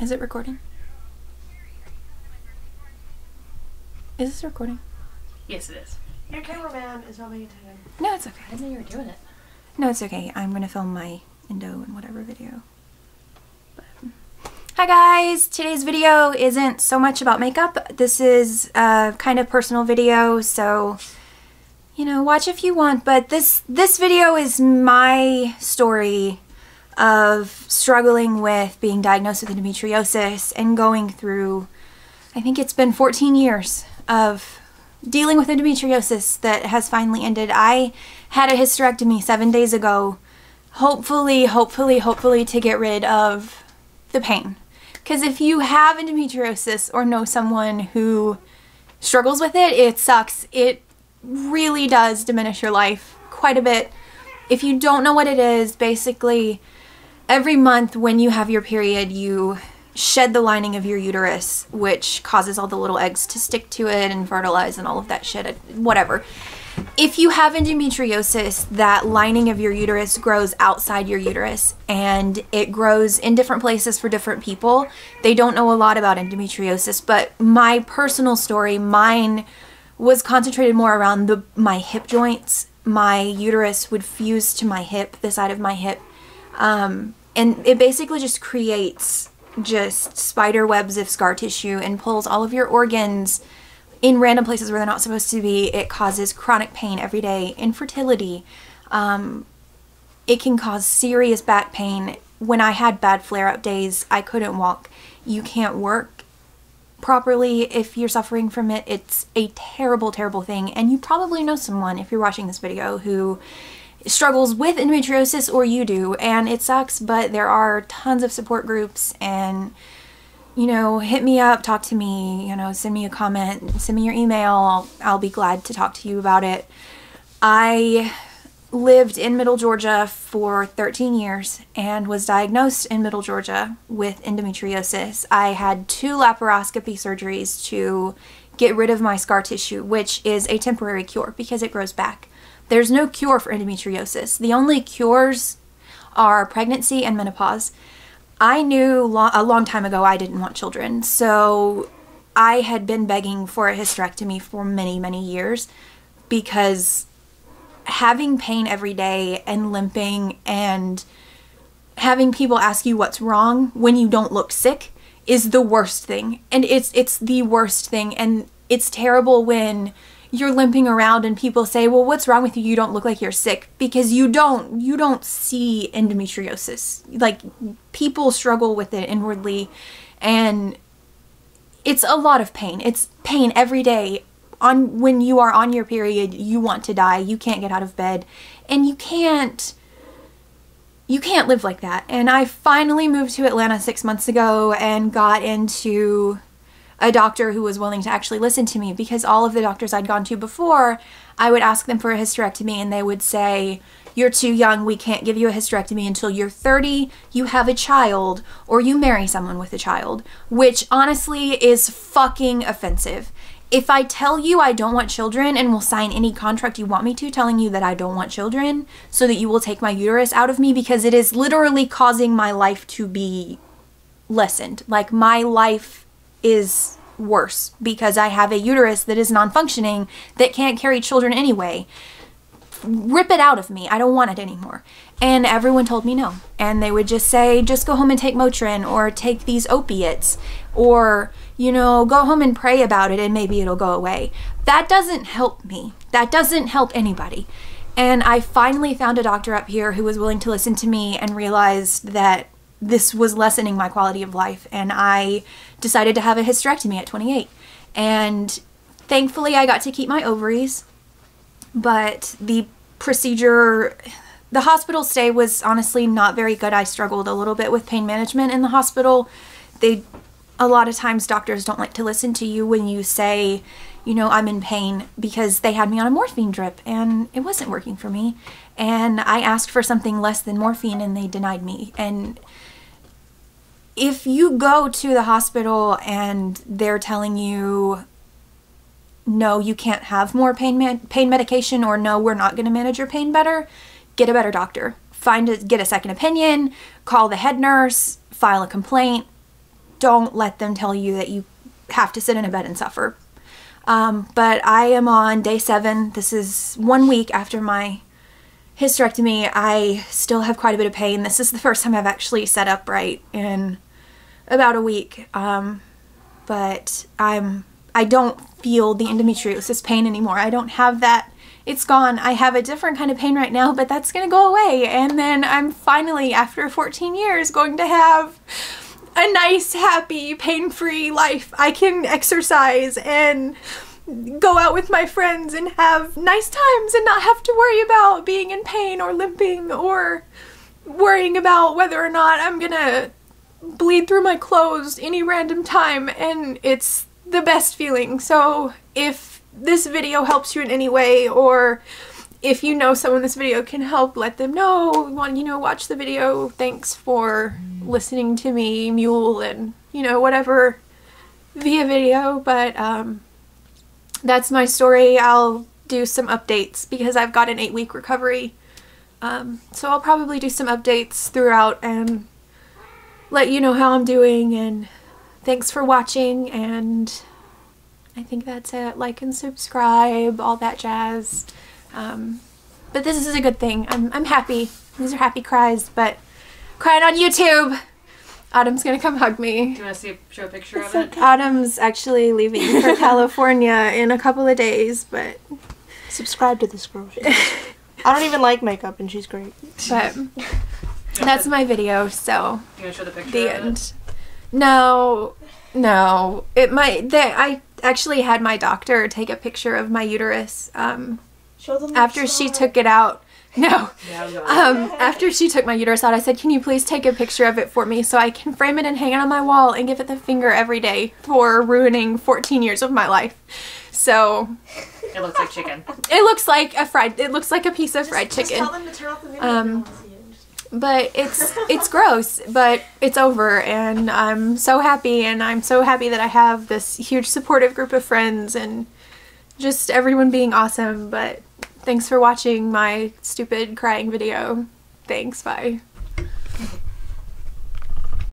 Is it recording? Is this recording? Yes, it is. Your cameraman is not paying attention. No, it's okay. I didn't know you were doing it. No, it's okay. I'm gonna film my endo and whatever video. But... Hi guys! Today's video isn't so much about makeup. This is a kind of personal video, so you know, watch if you want. But this video is my story of struggling with being diagnosed with endometriosis and going through, I think it's been 14 years of dealing with endometriosis that has finally ended. I had a hysterectomy 7 days ago, hopefully to get rid of the pain. Because if you have endometriosis or know someone who struggles with it, it sucks. It really does diminish your life quite a bit. If you don't know what it is, basically every month when you have your period, you shed the lining of your uterus, which causes all the little eggs to stick to it and fertilize and all of that shit, whatever. If you have endometriosis, that lining of your uterus grows outside your uterus, and it grows in different places for different people. They don't know a lot about endometriosis, but my personal story, mine was concentrated more around my hip joints. My uterus would fuse to my hip, the side of my hip, and it basically just creates just spider webs of scar tissue and pulls all of your organs in random places where they're not supposed to be. It causes chronic pain every day, infertility. It can cause serious back pain. When I had bad flare-up days, I couldn't walk. You can't work properly if you're suffering from it. It's a terrible, terrible thing. And you probably know someone, if you're watching this video, who struggles with endometriosis, or you do, and it sucks, but there are tons of support groups, and you know, hit me up, talk to me, you know, send me a comment, send me your email. I'll be glad to talk to you about it. I lived in Middle Georgia for 13 years and was diagnosed in Middle Georgia with endometriosis. I had 2 laparoscopy surgeries to get rid of my scar tissue, which is a temporary cure because it grows back. There's no cure for endometriosis. The only cures are pregnancy and menopause. I knew a long time ago I didn't want children, so I had been begging for a hysterectomy for many, many years, because having pain every day and limping and having people ask you what's wrong when you don't look sick is the worst thing. And it's the worst thing, and it's terrible when you're limping around and people say, well, what's wrong with you? You don't look like you're sick. Because you don't see endometriosis. Like, people struggle with it inwardly, and it's a lot of pain. It's pain every day. When you are on your period, you want to die. You can't get out of bed, and you can't live like that. And I finally moved to Atlanta 6 months ago and got into a doctor who was willing to actually listen to me, because all of the doctors I'd gone to before, I would ask them for a hysterectomy and they would say, you're too young, we can't give you a hysterectomy until you're 30, you have a child, or you marry someone with a child, which honestly is fucking offensive. If I tell you I don't want children and will sign any contract you want me to telling you that I don't want children so that you will take my uterus out of me, because it is literally causing my life to be lessened. Like, my life is worse because I have a uterus that is non-functioning, that can't carry children anyway. Rip it out of me. I don't want it anymore. And everyone told me no. And they would just say, just go home and take Motrin, or take these opiates, or, you know, go home and pray about it and maybe it'll go away. That doesn't help me. That doesn't help anybody. And I finally found a doctor up here who was willing to listen to me and realized that this was lessening my quality of life, and I decided to have a hysterectomy at 28. And thankfully I got to keep my ovaries, but the procedure, the hospital stay was honestly not very good. I struggled a little bit with pain management in the hospital. A lot of times doctors don't like to listen to you when you say, you know, I'm in pain, because they had me on a morphine drip and it wasn't working for me. And I asked for something less than morphine and they denied me. And if you go to the hospital and they're telling you, no, you can't have more pain medication, or no, we're not going to manage your pain better, get a better doctor. Get a second opinion, call the head nurse, file a complaint, don't let them tell you that you have to sit in a bed and suffer. But I am on day 7. This is 1 week after my hysterectomy. I still have quite a bit of pain. This is the first time I've actually sat upright in about a week. But I don't feel the endometriosis pain anymore. I don't have that. It's gone. I have a different kind of pain right now, but that's going to go away. And then I'm finally, after 14 years, going to have a nice, happy, pain-free life. I can exercise and go out with my friends and have nice times and not have to worry about being in pain or limping or worrying about whether or not I'm gonna bleed through my clothes any random time, and it's the best feeling. So if this video helps you in any way, or if you know someone this video can help, let them know. Watch the video. Thanks for listening to me mule and, whatever via video. But that's my story. I'll do some updates because I've got an 8-week recovery. So I'll probably do some updates throughout and let you know how I'm doing. And thanks for watching, and I think that's it. Like and subscribe, all that jazz. But this is a good thing. I'm happy. These are happy cries, but crying on YouTube. Autumn's gonna come hug me. Do you want to show a picture of it? Autumn's actually leaving for California in a couple of days, but Subscribe to this girl. I don't even like makeup, and she's great. But that's my video, so You want to show the picture the of end. it? No. It might. I actually had my doctor take a picture of my uterus Show them after she took it out. No. Yeah, After she took my uterus out, I said, can you please take a picture of it for me so I can frame it and hang it on my wall and give it the finger every day for ruining 14 years of my life. So it looks like chicken. it looks like a piece of fried chicken. Just tell them to turn off the video if they want to see it. But it's gross, but it's over, and I'm so happy, and I'm so happy that I have this huge supportive group of friends and just everyone being awesome. But thanks for watching my stupid crying video. Thanks, bye.